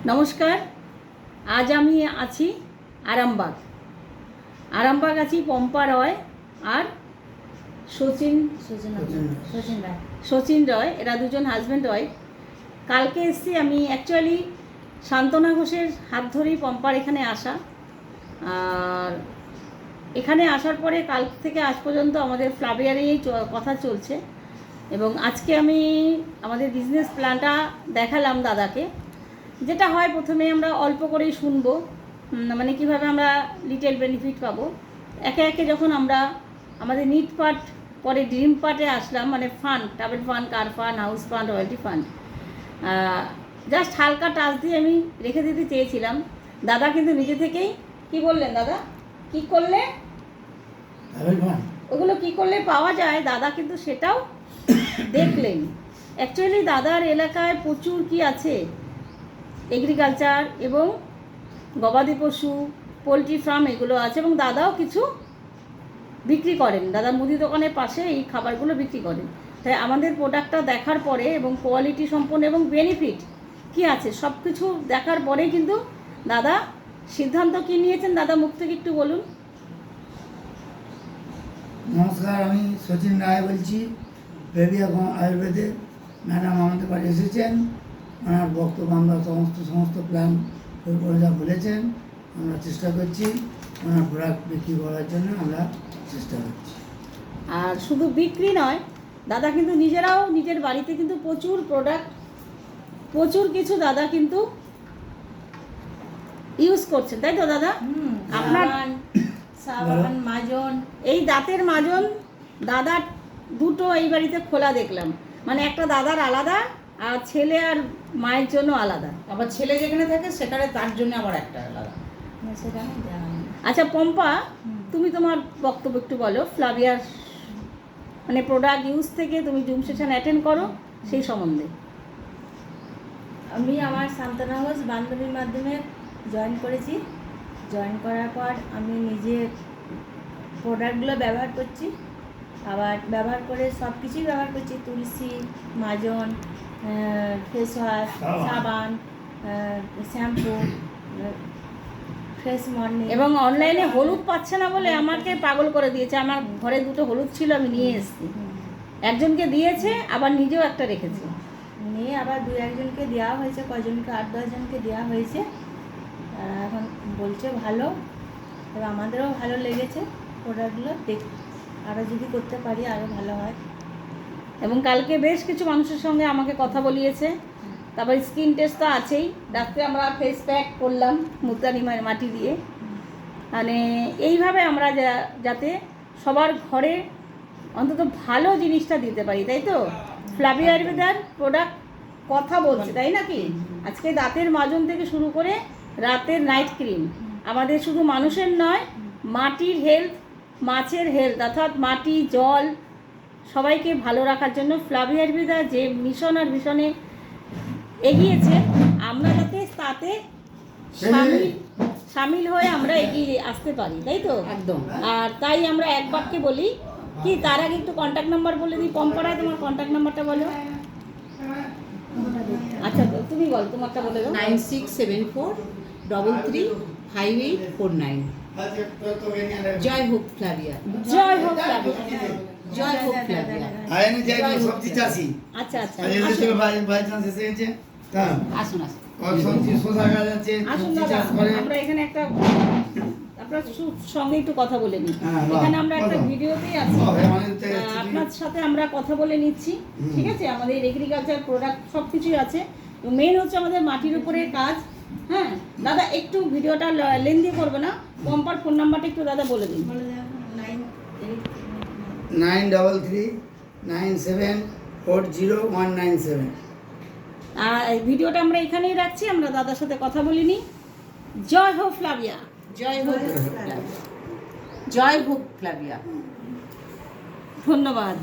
নমস্কার। আজ আমি আছি আরামবাগ আছি পম্পা রয় আর শচীন রয়, এরা দুজন হাজব্যান্ড ওয়াইফ। কালকে এসছি আমি, অ্যাকচুয়ালি শান্তনা ঘোষের হাত ধরেই পম্পার এখানে আসা। আর এখানে আসার পরে কাল থেকে আজ পর্যন্ত আমাদের ফ্লাভিয়ারেই কথা চলছে, এবং আজকে আমি আমাদের বিজনেস প্ল্যানটা দেখালাম দাদাকে। যেটা হয়, প্রথমে আমরা অল্প করেই শুনবো, মানে কীভাবে আমরা লিটেল বেনিফিট পাবো। একে একে যখন আমরা আমাদের নিট পার্ট, পরে ড্রিম পার্টে আসলাম, মানে ফান্ড, ট্রাভেল ফান্ড, কার fund, house fund, royalty fund, just হালকা টাচ দিয়ে আমি রেখে দিতে চেয়েছিলাম। দাদা কিন্তু নিজে থেকেই কি বললেন, দাদা কি করলে ওগুলো কি করলে পাওয়া যায়, দাদা কিন্তু সেটাও দেখলেন। অ্যাকচুয়ালি দাদার এলাকায় প্রচুর কি আছে, এগ্রিকালচার এবং গবাদি পশু, পোলট্রি ফার্ম এগুলো আছে, এবং দাদাও কিছু বিক্রি করেন। দাদা মুদি দোকানের পাশে এই খাবারগুলো বিক্রি করেন। তাই আমাদের প্রোডাক্টটা দেখার পরে এবং কোয়ালিটি সম্পন্ন এবং বেনিফিট কি আছে সব কিছু দেখার পরে কিন্তু দাদা সিদ্ধান্ত কি নিয়েছেন, দাদা মুখ থেকে একটু বলুন। নমস্কার, আমি শচীন রায় বলছি, বেবিয়া আয়ুর্বেদে। ম্যাডাম আমাদের বাড়ি এসেছেন, ওনার বক্তব্য আমরা সমস্ত প্ল্যান করে যা বলেছেন আমরা চেষ্টা করছি ওনার প্রোডাক্ট বিক্রি করার জন্য আমরা চেষ্টা করছি। আর শুধু বিক্রি নয়, দাদা কিন্তু নিজেরাও নিজের বাড়িতে কিন্তু প্রচুর প্রোডাক্ট, প্রচুর কিছু দাদা কিন্তু ইউজ করছেন, তাই তো দাদা? আপনার সাবান, মাজন, এই দাঁতের মাজন দাদা দুটো এই বাড়িতে খোলা দেখলাম, মানে একটা দাদার আলাদা আর ছেলে আর মায়ের জন্য আলাদা, আবার ছেলে যেখানে থাকে সেখানে তার জন্য আবার একটা আলাদা। আচ্ছা পম্পা, তুমি তোমার বক্তব্য একটু বলো, ফ্লাভিয়ার মানে প্রোডাক্ট ইউজ থেকে তুমি জুম সেশন অ্যাটেন্ড করো সেই সম্বন্ধে। আমি আমার শান্তনা ঘোষ বান্ধবীর মাধ্যমে জয়েন করেছি। জয়েন করার পর আমি নিজে প্রোডাক্টগুলো ব্যবহার করছি, আবার ব্যবহার করে সব কিছুই ব্যবহার করছি, তুলসী, মাজন, ফেস ওয়াশ, সাবান, শ্যাম্পু, ফ্রেশ মর্নিং। এবং অনলাইনে হলুদ পাচ্ছে না বলে আমাকে পাগল করে দিয়েছে। আমার ঘরে দুটো হলুদ ছিল, আমি নিয়ে এসেছি, একজনকে দিয়েছে, আবার নিজেও একটা রেখেছি, নিয়ে আবার দু একজনকে দেওয়া হয়েছে, কজনকে 8-10 জনকে দেওয়া হয়েছে। এখন বলছে ভালো, তবে আমাদেরও ভালো লেগেছে প্রোডাক্টগুলো। আরও যদি করতে পারি আরও ভালো হয়। এবং কালকে বেশ কিছু মানুষের সঙ্গে আমাকে কথা বলিয়েছে। তারপর স্কিন টেস্ট তো আছেই, রাত্রে আমরা ফেস প্যাক করলাম মুলতানি মাটি দিয়ে। মানে এইভাবে আমরা যাতে সবার ঘরে অন্তত ভালো জিনিসটা দিতে পারি, তাই তো? ফ্লাভিয়া আয়ুর্বেদার প্রোডাক্ট কথা বলছে, তাই নাকি? আজকে দাঁতের মাজন থেকে শুরু করে রাতের নাইট ক্রিম, আমাদের শুধু মানুষের নয়, মাটির হেলথ, মাছের হেলথ, অর্থাৎ মাটি, জল সবাইকে ভালো রাখার জন্য ফ্লাভিয়া আয়ুর্বেদা যে মিশন আর মিশনে এগিয়েছে, আমরা যাতে তাতে সামিল হয়ে আমরা এগিয়ে আসতে পারি, তাই তো? একদম। আর তাই আমরা এক বাক্যে বলি কি, তার আগে একটু কন্ট্যাক্ট নাম্বার বলে দিই। পম্পরায় তোমার কন্ট্যাক্ট নাম্বারটা বলো। আচ্ছা তুমি বল, তোমারটা বলে দাও। 9674335849। জয় হোক ফ্লাভিয়া, জয় হোক ফ্লাভিয়া, জয় হোক ফ্লাভিয়া। আয়নে যাই সবজি চাষি। আচ্ছা আচ্ছা, আর এদের থেকে ভাই চাষ এসেছে। হ্যাঁ, আসুন আসুন। আর সবজি শসা গাছ আছে, আসুন সবজি দাদা, চাষ করে। আমরা এখানে একটা আপনার সঙ্গে একটু কথা বলে নিই। হ্যাঁ, বাহ, এখানে আমরা একটা বলো। ভিডিওতেই আছি, আপনার সাথে আমরা কথা বলে নিচ্ছি, ঠিক আছে? আমাদের এগ্রিকালচার প্রোডাক্ট সব কিছুই আছে, মেন হচ্ছে আমাদের মাটির উপরে কাজ। হ্যাঁ দাদা, একটু ভিডিওটা লেন্দি করবে না, পম্পার ফোন নাম্বারটা একটু দাদা বলে দিন। 9397401997। আর এই ভিডিওটা আমরা এখানেই রাখছি, আমরা দাদার সাথে কথা বলিনি। জয় হোক ফ্লাভিয়া, জয় হোক ফ্লাভিয়া, জয় হোক ফ্লাভিয়া। ধন্যবাদ।